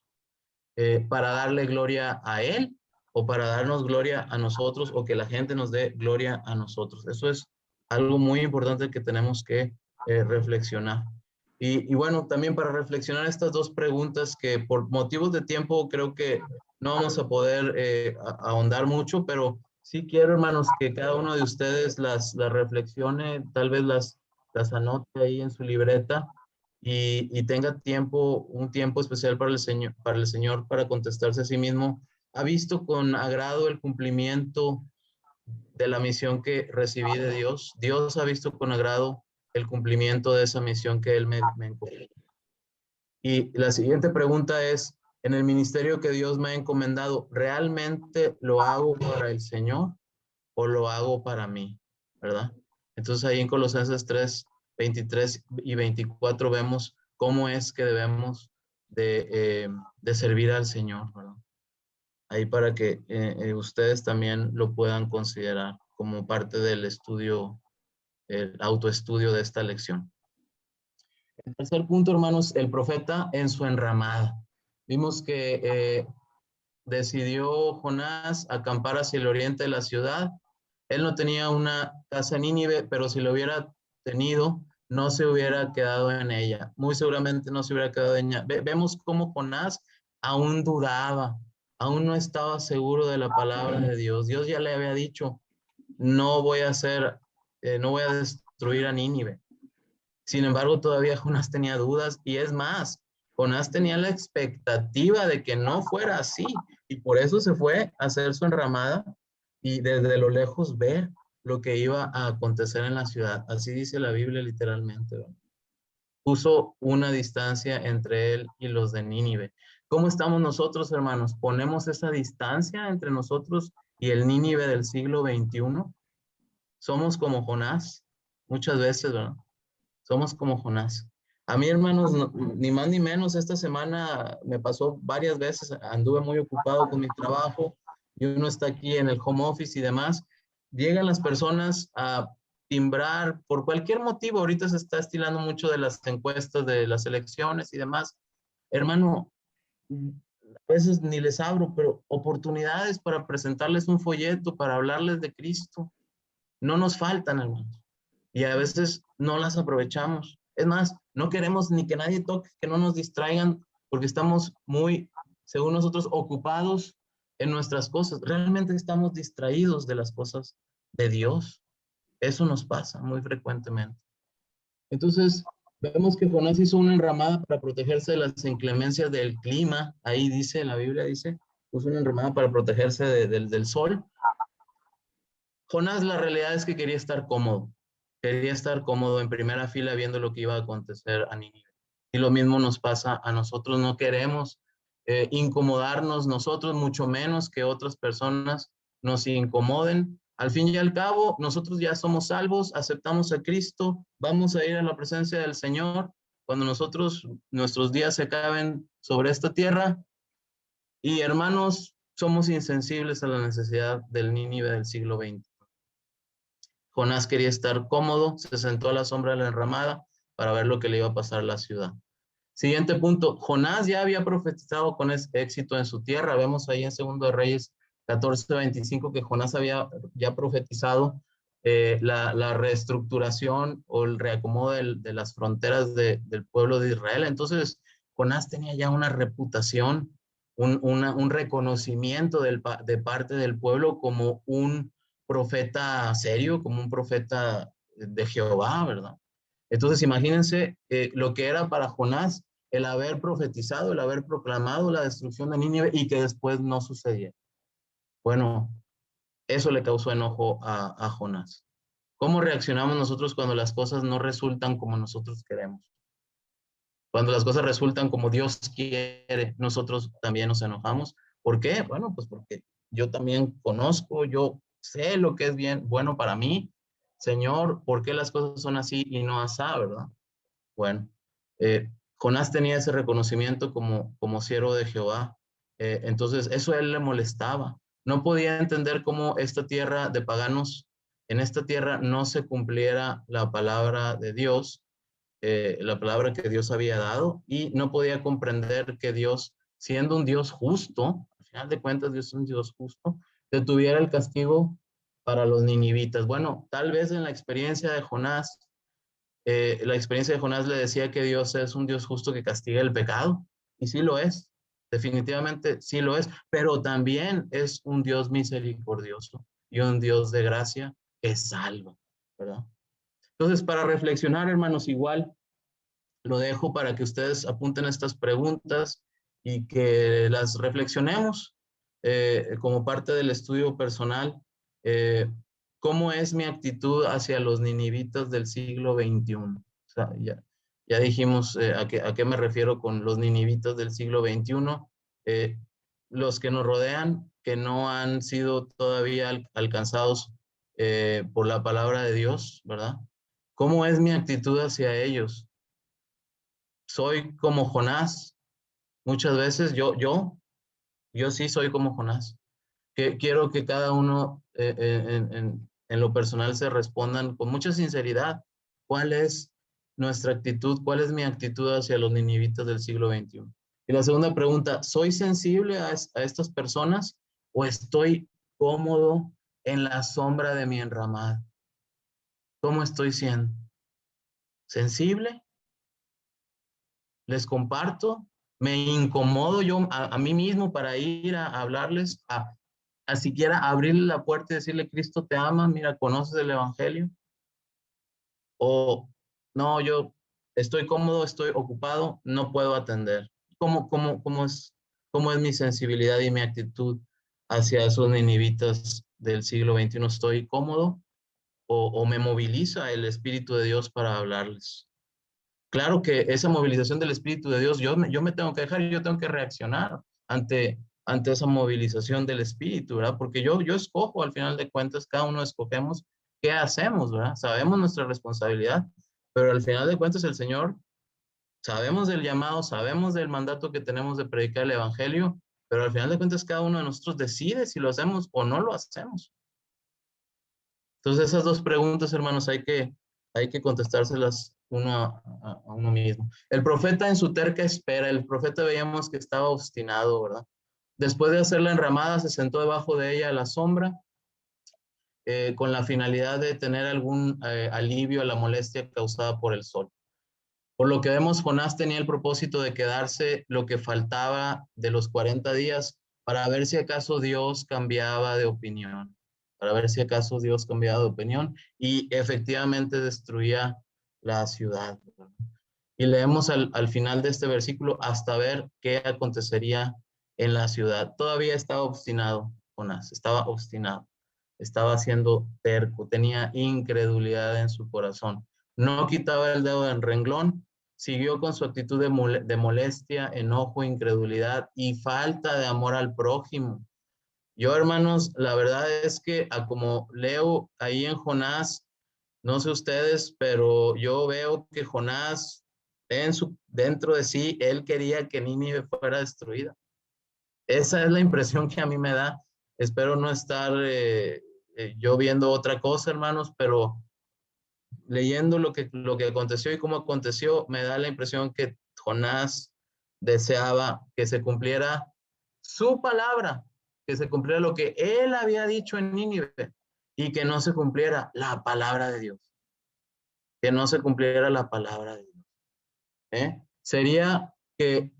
para darle gloria a Él o para darnos gloria a nosotros, o que la gente nos dé gloria a nosotros. Eso es algo muy importante que tenemos que reflexionar. Y bueno, también para reflexionar estas dos preguntas que por motivos de tiempo creo que no vamos a poder ahondar mucho, pero sí quiero, hermanos, que cada uno de ustedes las reflexione, tal vez las anote ahí en su libreta y tenga un tiempo especial para el Señor para contestarse a sí mismo. ¿Ha visto con agrado el cumplimiento de la misión que recibí de Dios? Dios ha visto con agrado el cumplimiento de esa misión que Él me encomendó. Y la siguiente pregunta es, en el ministerio que Dios me ha encomendado, ¿realmente lo hago para el Señor o lo hago para mí? ¿Verdad? Entonces ahí en Colosenses 3, 23 y 24 vemos cómo es que debemos de servir al Señor, ¿verdad? Ahí para que ustedes también lo puedan considerar como parte del estudio, el autoestudio de esta lección. El tercer punto, hermanos, el profeta en su enramada. Vimos que decidió Jonás acampar hacia el oriente de la ciudad. Él no tenía una casa en Nínive, pero si lo hubiera tenido, no se hubiera quedado en ella. Muy seguramente no se hubiera quedado en ella. Vemos cómo Jonás aún dudaba, aún no estaba seguro de la palabra de Dios. Dios ya le había dicho, no voy a destruir a Nínive. Sin embargo, todavía Jonás tenía dudas y es más, Jonás tenía la expectativa de que no fuera así y por eso se fue a hacer su enramada y desde lo lejos ver lo que iba a acontecer en la ciudad. Así dice la Biblia literalmente, ¿verdad? Puso una distancia entre él y los de Nínive. ¿Cómo estamos nosotros, hermanos? ¿Ponemos esa distancia entre nosotros y el Nínive del siglo XXI? Somos como Jonás, muchas veces, ¿verdad? Somos como Jonás. A mí, hermanos, ni más ni menos, esta semana me pasó varias veces, anduve muy ocupado con mi trabajo y uno está aquí en el home office y demás. Llegan las personas a timbrar por cualquier motivo. Ahorita se está estilando mucho de las encuestas de las elecciones y demás. Hermano, a veces ni les abro, pero oportunidades para presentarles un folleto, para hablarles de Cristo, no nos faltan, hermanos. Y a veces no las aprovechamos. Es más, no queremos ni que nadie toque, que no nos distraigan, porque estamos muy, según nosotros, ocupados en nuestras cosas. Realmente estamos distraídos de las cosas de Dios. Eso nos pasa muy frecuentemente. Entonces, vemos que Jonás hizo una enramada para protegerse de las inclemencias del clima. Ahí dice, en la Biblia dice, puso una enramada para protegerse del sol. Jonás, la realidad es que quería estar cómodo. Quería estar cómodo en primera fila viendo lo que iba a acontecer a Nínive. Y lo mismo nos pasa a nosotros. No queremos incomodarnos nosotros, mucho menos que otras personas nos incomoden. Al fin y al cabo, nosotros ya somos salvos, aceptamos a Cristo, vamos a ir a la presencia del Señor cuando nuestros días se acaben sobre esta tierra. Y hermanos, somos insensibles a la necesidad del Nínive del siglo XX. Jonás quería estar cómodo, se sentó a la sombra de la enramada para ver lo que le iba a pasar a la ciudad. Siguiente punto, Jonás ya había profetizado con éxito en su tierra. Vemos ahí en 2 Reyes 14:25 que Jonás había ya profetizado la reestructuración o el reacomodo de las fronteras del pueblo de Israel. Entonces, Jonás tenía ya una reputación, un reconocimiento de parte del pueblo como un profeta serio, como un profeta de Jehová, ¿verdad? Entonces, imagínense lo que era para Jonás el haber profetizado, el haber proclamado la destrucción de Nínive y que después no sucediera. Bueno, eso le causó enojo a Jonás. ¿Cómo reaccionamos nosotros cuando las cosas no resultan como nosotros queremos? Cuando las cosas resultan como Dios quiere, nosotros también nos enojamos. ¿Por qué? Bueno, pues porque yo también conozco, yo sé lo que es bueno para mí. Señor, ¿por qué las cosas son así y no asá, verdad? Bueno, Jonás tenía ese reconocimiento como siervo de Jehová. Entonces, eso a él le molestaba. No podía entender cómo esta tierra de paganos, en esta tierra no se cumpliera la palabra de Dios, la palabra que Dios había dado, y no podía comprender que Dios, siendo un Dios justo, al final de cuentas Dios es un Dios justo, detuviera el castigo para los ninivitas. Bueno, tal vez en la experiencia de Jonás, la experiencia de Jonás le decía que Dios es un Dios justo que castiga el pecado, y sí lo es, definitivamente sí lo es, pero también es un Dios misericordioso y un Dios de gracia que salva, ¿verdad? Entonces, para reflexionar, hermanos, igual lo dejo para que ustedes apunten estas preguntas y que las reflexionemos como parte del estudio personal. ¿Cómo es mi actitud hacia los ninivitas del siglo XXI? O sea, ya dijimos a qué me refiero con los ninivitas del siglo XXI. Los que nos rodean, que no han sido todavía alcanzados por la palabra de Dios, ¿verdad? ¿Cómo es mi actitud hacia ellos? Soy como Jonás. Muchas veces yo sí soy como Jonás. Quiero que cada uno en lo personal se respondan con mucha sinceridad. ¿Cuál es nuestra actitud? ¿Cuál es mi actitud hacia los ninivitas del siglo XXI? Y la segunda pregunta, ¿soy sensible a estas personas o estoy cómodo en la sombra de mi enramada? ¿Cómo estoy siendo? ¿Sensible? ¿Les comparto? ¿Me incomodo yo a mí mismo para ir a hablarles, a siquiera abrirle la puerta y decirle, Cristo te ama, mira, conoces el Evangelio? O no, yo estoy cómodo, estoy ocupado, no puedo atender. ¿Cómo es mi sensibilidad y mi actitud hacia esos ninivitas del siglo XXI? ¿Estoy cómodo o me moviliza el Espíritu de Dios para hablarles? Claro que esa movilización del Espíritu de Dios, yo me tengo que dejar, yo tengo que reaccionar ante esa movilización del Espíritu, ¿verdad? Porque yo escojo, al final de cuentas, cada uno escogemos qué hacemos, ¿verdad? Sabemos nuestra responsabilidad, pero al final de cuentas el Señor, sabemos del llamado, sabemos del mandato que tenemos de predicar el Evangelio, pero al final de cuentas cada uno de nosotros decide si lo hacemos o no lo hacemos. Entonces esas dos preguntas, hermanos, hay que contestárselas uno a uno mismo. El profeta en su terca espera, el profeta veíamos que estaba obstinado, ¿verdad? Después de hacer la enramada, se sentó debajo de ella a la sombra, con la finalidad de tener algún alivio a la molestia causada por el sol. Por lo que vemos, Jonás tenía el propósito de quedarse lo que faltaba de los 40 días para ver si acaso Dios cambiaba de opinión, y efectivamente destruía la ciudad. Y leemos al final de este versículo hasta ver qué acontecería en la ciudad. Todavía estaba obstinado Jonás, estaba siendo terco, tenía incredulidad en su corazón. No quitaba el dedo del renglón, siguió con su actitud de molestia, enojo, incredulidad y falta de amor al prójimo. Yo, hermanos, la verdad es que como leo ahí en Jonás, no sé ustedes, pero yo veo que Jonás, dentro de sí, él quería que Nínive fuera destruida. Esa es la impresión que a mí me da. Espero no estar yo viendo otra cosa, hermanos, pero leyendo lo que aconteció y cómo aconteció, me da la impresión que Jonás deseaba que se cumpliera su palabra, que se cumpliera lo que él había dicho en Nínive y que no se cumpliera la palabra de Dios. Que no se cumpliera la palabra de Dios. Sería que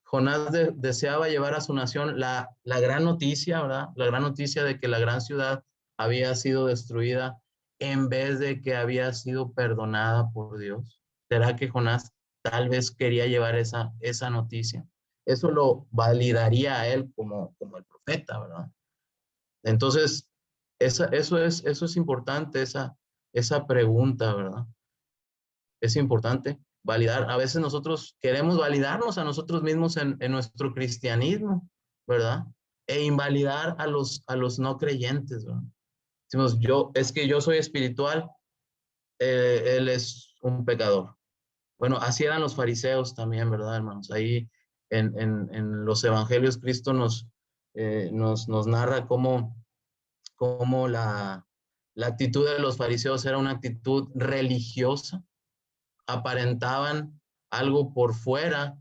Jonás deseaba llevar a su nación la gran noticia, ¿verdad? La gran noticia de que la gran ciudad había sido destruida en vez de que había sido perdonada por Dios. ¿Será que Jonás tal vez quería llevar esa noticia? Eso lo validaría a él como el profeta, ¿verdad? Entonces, eso es importante, esa pregunta, ¿verdad? Es importante validar. A veces nosotros queremos validarnos a nosotros mismos en nuestro cristianismo, ¿verdad? E invalidar a los no creyentes, ¿verdad? Decimos, es que yo soy espiritual, él es un pecador. Bueno, así eran los fariseos también, ¿verdad, hermanos? Ahí en los evangelios Cristo nos narra cómo la actitud de los fariseos era una actitud religiosa. Aparentaban algo por fuera,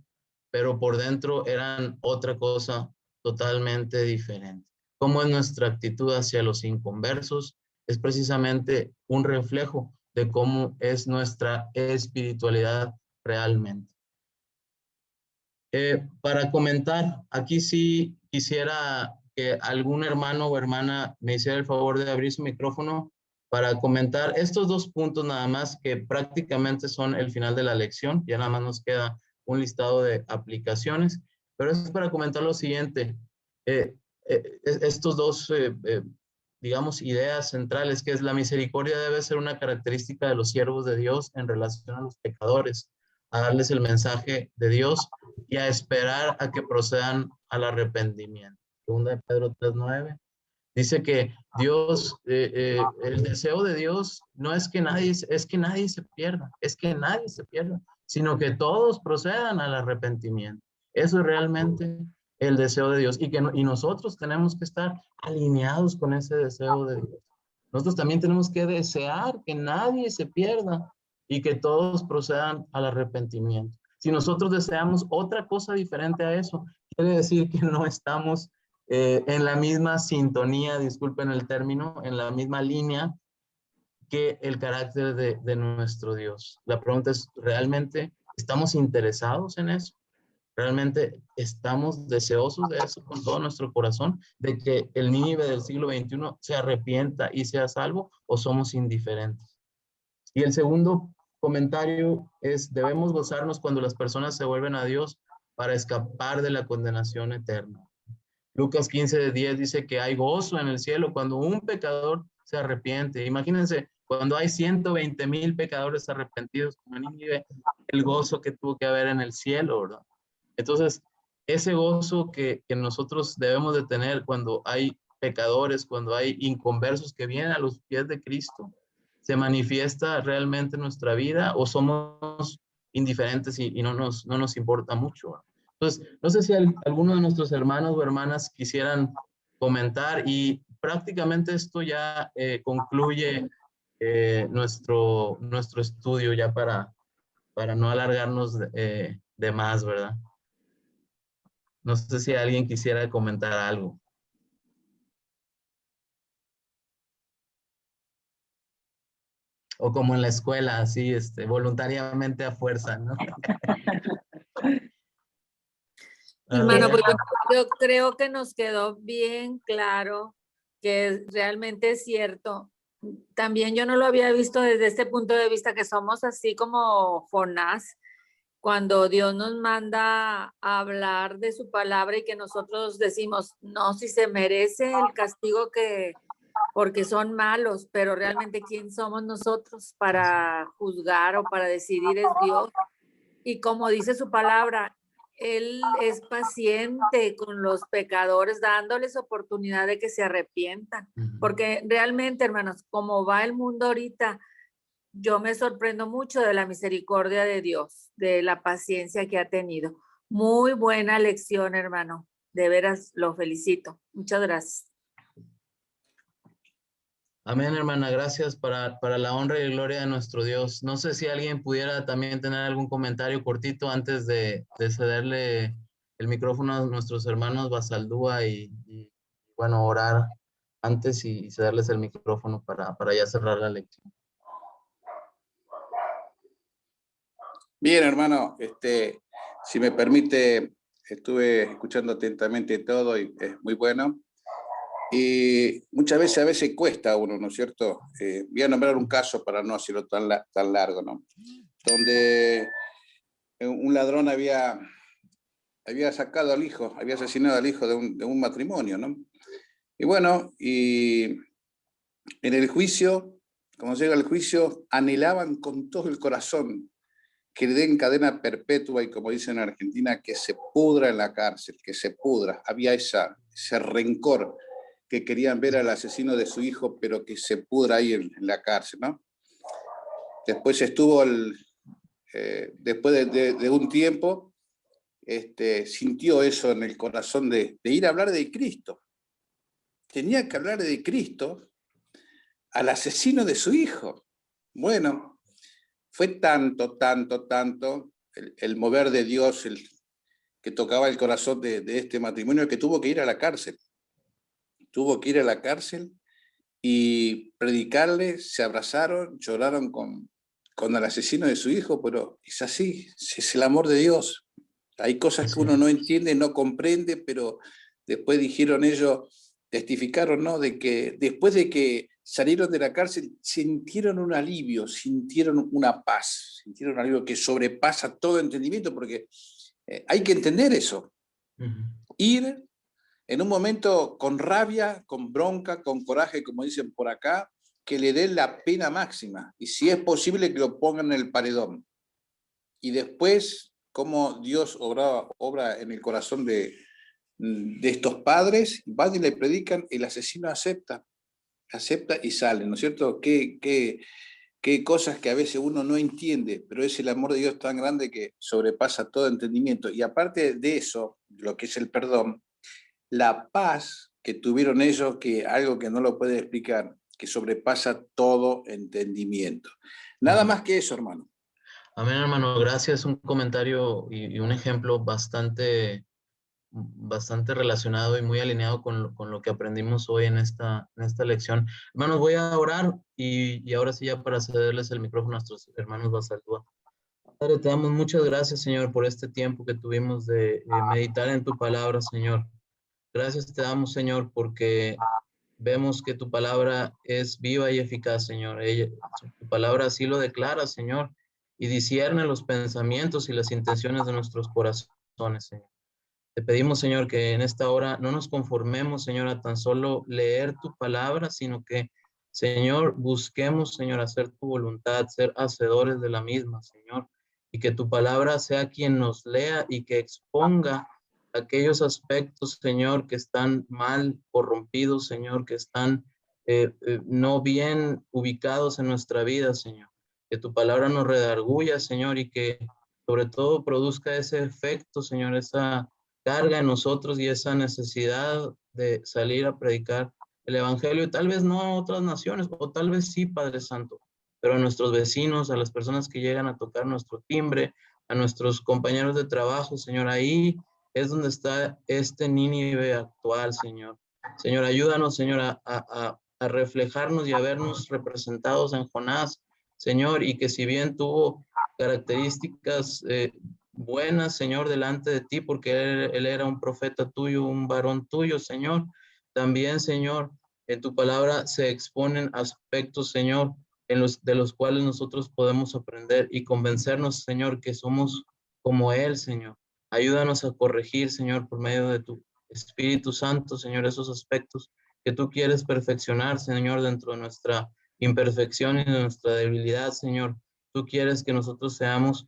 pero por dentro eran otra cosa totalmente diferente. ¿Cómo es nuestra actitud hacia los inconversos? Es precisamente un reflejo de cómo es nuestra espiritualidad realmente. Para comentar, aquí sí quisiera que algún hermano o hermana me hiciera el favor de abrir su micrófono para comentar estos dos puntos nada más, que prácticamente son el final de la lección. Ya nada más nos queda un listado de aplicaciones, pero es para comentar lo siguiente. Estos dos, digamos, ideas centrales, que es la misericordia debe ser una característica de los siervos de Dios en relación a los pecadores, a darles el mensaje de Dios y a esperar a que procedan al arrepentimiento. Segunda de Pedro 3:9 dice que Dios, el deseo de Dios no es que nadie se pierda, sino que todos procedan al arrepentimiento. Eso es realmente el deseo de Dios, y nosotros tenemos que estar alineados con ese deseo de Dios. Nosotros también tenemos que desear que nadie se pierda y que todos procedan al arrepentimiento. Si nosotros deseamos otra cosa diferente a eso, quiere decir que no estamos en la misma sintonía, disculpen el término, en la misma línea que el carácter de nuestro Dios. La pregunta es, ¿realmente estamos interesados en eso? ¿Realmente estamos deseosos de eso con todo nuestro corazón? ¿De que el Nínive del siglo XXI se arrepienta y sea salvo, o somos indiferentes? Y el segundo comentario es, debemos gozarnos cuando las personas se vuelven a Dios para escapar de la condenación eterna. Lucas 15:10 dice que hay gozo en el cielo cuando un pecador se arrepiente. Imagínense, cuando hay 120,000 pecadores arrepentidos como en Nínive, el gozo que tuvo que haber en el cielo, ¿verdad? Entonces, ese gozo que nosotros debemos de tener cuando hay pecadores, cuando hay inconversos que vienen a los pies de Cristo, ¿se manifiesta realmente en nuestra vida o somos indiferentes y no nos importa mucho, ¿verdad? Entonces, no sé si alguno de nuestros hermanos o hermanas quisieran comentar, y prácticamente esto ya concluye nuestro estudio, ya para no alargarnos de más, ¿verdad? No sé si alguien quisiera comentar algo. O como en la escuela, así, voluntariamente a fuerza, ¿no? Hermano, pues yo creo que nos quedó bien claro que realmente es cierto. También yo no lo había visto desde este punto de vista, que somos así como Jonás, cuando Dios nos manda a hablar de su palabra y que nosotros decimos, no, si se merece el castigo porque son malos, pero realmente ¿quién somos nosotros para juzgar o para decidir? Es Dios. Y como dice su palabra, Él es paciente con los pecadores, dándoles oportunidad de que se arrepientan. Porque realmente, hermanos, como va el mundo ahorita, yo me sorprendo mucho de la misericordia de Dios, de la paciencia que ha tenido. Muy buena lección, hermano. De veras, lo felicito. Muchas gracias. Amén, hermana. Gracias para la honra y gloria de nuestro Dios. No sé si alguien pudiera también tener algún comentario cortito antes de cederle el micrófono a nuestros hermanos Basaldúa y bueno, orar antes y cederles el micrófono para ya cerrar la lección. Bien, hermano, si me permite, estuve escuchando atentamente todo y es muy bueno. Y muchas veces, a veces cuesta a uno, ¿no es cierto? Voy a nombrar un caso para no hacerlo tan largo, ¿no? Donde un ladrón había sacado al hijo, había asesinado al hijo de un matrimonio, ¿no? Y bueno, y en el juicio, cuando llega el juicio, anhelaban con todo el corazón que le den cadena perpetua y, como dicen en Argentina, que se pudra en la cárcel, que se pudra. Había ese rencor que querían ver al asesino de su hijo, pero que se pudra ahí en la cárcel, ¿no? Después estuvo, después de un tiempo, sintió eso en el corazón de ir a hablar de Cristo. Tenía que hablar de Cristo al asesino de su hijo. Bueno, fue tanto el mover de Dios que tocaba el corazón de este matrimonio, que tuvo que ir a la cárcel. Tuvo que ir a la cárcel y predicarle, se abrazaron, lloraron con el asesino de su hijo, pero es así, es el amor de Dios. Hay cosas que uno no entiende, no comprende, pero después dijeron ellos, testificaron, ¿no? De que después de que salieron de la cárcel, sintieron un alivio, sintieron una paz, sintieron un alivio que sobrepasa todo entendimiento, porque hay que entender eso. Ir en un momento con rabia, con bronca, con coraje, como dicen por acá, que le den la pena máxima, y si es posible que lo pongan en el paredón. Y después, cómo Dios obra en el corazón de estos padres, van y le predican, el asesino acepta y sale, ¿no es cierto? Qué cosas que a veces uno no entiende, pero es el amor de Dios tan grande que sobrepasa todo entendimiento. Y aparte de eso, lo que es el perdón, la paz que tuvieron ellos, que algo que no lo puede explicar, que sobrepasa todo entendimiento. Nada más que eso, hermano. Amén, hermano. Gracias. Un comentario y un ejemplo bastante relacionado y muy alineado con lo que aprendimos hoy en esta lección. Hermanos, voy a orar y ahora sí, ya para cederles el micrófono a nuestros hermanos Basaldúa. Padre, te damos muchas gracias, Señor, por este tiempo que tuvimos de meditar en tu palabra, Señor. Gracias te damos, Señor, porque vemos que tu palabra es viva y eficaz, Señor. Tu palabra así lo declara, Señor, y discierne los pensamientos y las intenciones de nuestros corazones, Señor. Te pedimos, Señor, que en esta hora no nos conformemos, Señor, a tan solo leer tu palabra, sino que, Señor, busquemos, Señor, hacer tu voluntad, ser hacedores de la misma, Señor, y que tu palabra sea quien nos lea y que exponga aquellos aspectos, Señor, que están mal corrompidos, Señor, que están no bien ubicados en nuestra vida, Señor. Que tu palabra nos redarguya, Señor, y que sobre todo produzca ese efecto, Señor, esa carga en nosotros y esa necesidad de salir a predicar el evangelio, y tal vez no a otras naciones, o tal vez sí, Padre Santo, pero a nuestros vecinos, a las personas que llegan a tocar nuestro timbre, a nuestros compañeros de trabajo, Señor, ahí es donde está este Nínive actual, Señor. Señor, ayúdanos, Señor, a reflejarnos y a vernos representados en Jonás, Señor, y que si bien tuvo características buenas, Señor, delante de ti, porque él era un profeta tuyo, un varón tuyo, Señor. También, Señor, en tu palabra se exponen aspectos, Señor, de los cuales nosotros podemos aprender y convencernos, Señor, que somos como Él, Señor. Ayúdanos a corregir, Señor, por medio de tu Espíritu Santo, Señor, esos aspectos que tú quieres perfeccionar, Señor, dentro de nuestra imperfección y de nuestra debilidad, Señor. Tú quieres que nosotros seamos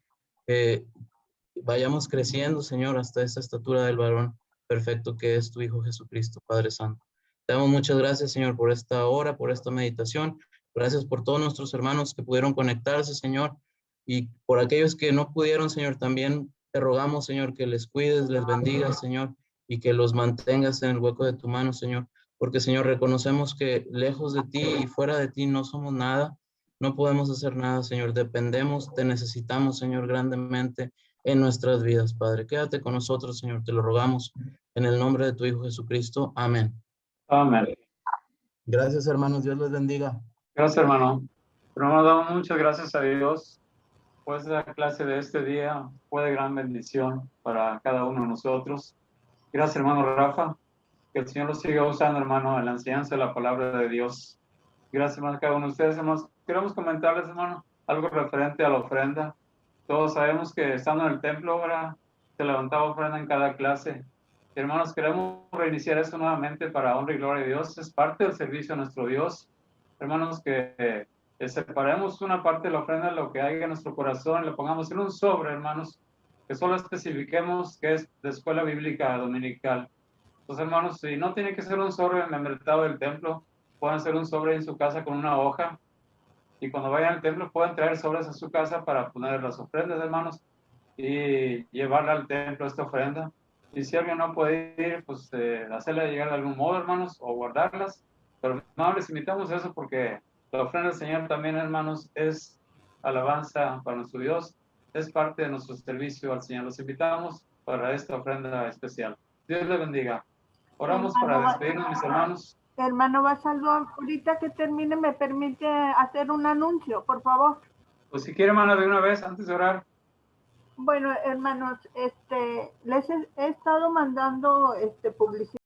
vayamos creciendo, Señor, hasta esa estatura del varón perfecto que es tu Hijo Jesucristo, Padre Santo. Te damos muchas gracias, Señor, por esta hora, por esta meditación. Gracias por todos nuestros hermanos que pudieron conectarse, Señor, y por aquellos que no pudieron, Señor, también te rogamos, Señor, que les cuides, les bendigas, Señor, y que los mantengas en el hueco de tu mano, Señor, porque, Señor, reconocemos que lejos de ti y fuera de ti no somos nada, no podemos hacer nada, Señor, dependemos, te necesitamos, Señor, grandemente en nuestras vidas, Padre. Quédate con nosotros, Señor, te lo rogamos en el nombre de tu Hijo Jesucristo. Amén. Amén. Gracias, hermanos. Dios les bendiga. Gracias, hermano. Hermano, damos muchas gracias a Dios, pues la clase de este día fue de gran bendición para cada uno de nosotros. Gracias, hermano Rafa. Que el Señor lo siga usando, hermano, en la enseñanza de la palabra de Dios. Gracias, hermano, a cada uno de ustedes, hermanos. Queremos comentarles, hermano, algo referente a la ofrenda. Todos sabemos que estando en el templo ahora se levantaba ofrenda en cada clase. Y, hermanos, queremos reiniciar eso nuevamente para honra y gloria de Dios. Es parte del servicio a nuestro Dios. Hermanos, que separemos una parte de la ofrenda, lo que hay en nuestro corazón, le pongamos en un sobre, hermanos, que solo especifiquemos que es de escuela bíblica dominical. Entonces, hermanos, si no tiene que ser un sobre en el mercado del templo, pueden hacer un sobre en su casa con una hoja. Y cuando vayan al templo pueden traer sobres a su casa para poner las ofrendas, hermanos, y llevarla al templo esta ofrenda. Y si alguien no puede ir, pues hacerla llegar de algún modo, hermanos, o guardarlas. Pero no les invitamos a eso porque la ofrenda del Señor también, hermanos, es alabanza para nuestro Dios, es parte de nuestro servicio al Señor. Los invitamos para esta ofrenda especial. Dios les bendiga. Oramos para despedirnos, mis hermanos. Hermano Basalvo, ahorita que termine, ¿me permite hacer un anuncio, por favor? O si quiere, hermana, de una vez, antes de orar. Bueno, hermanos, les he estado mandando publicidad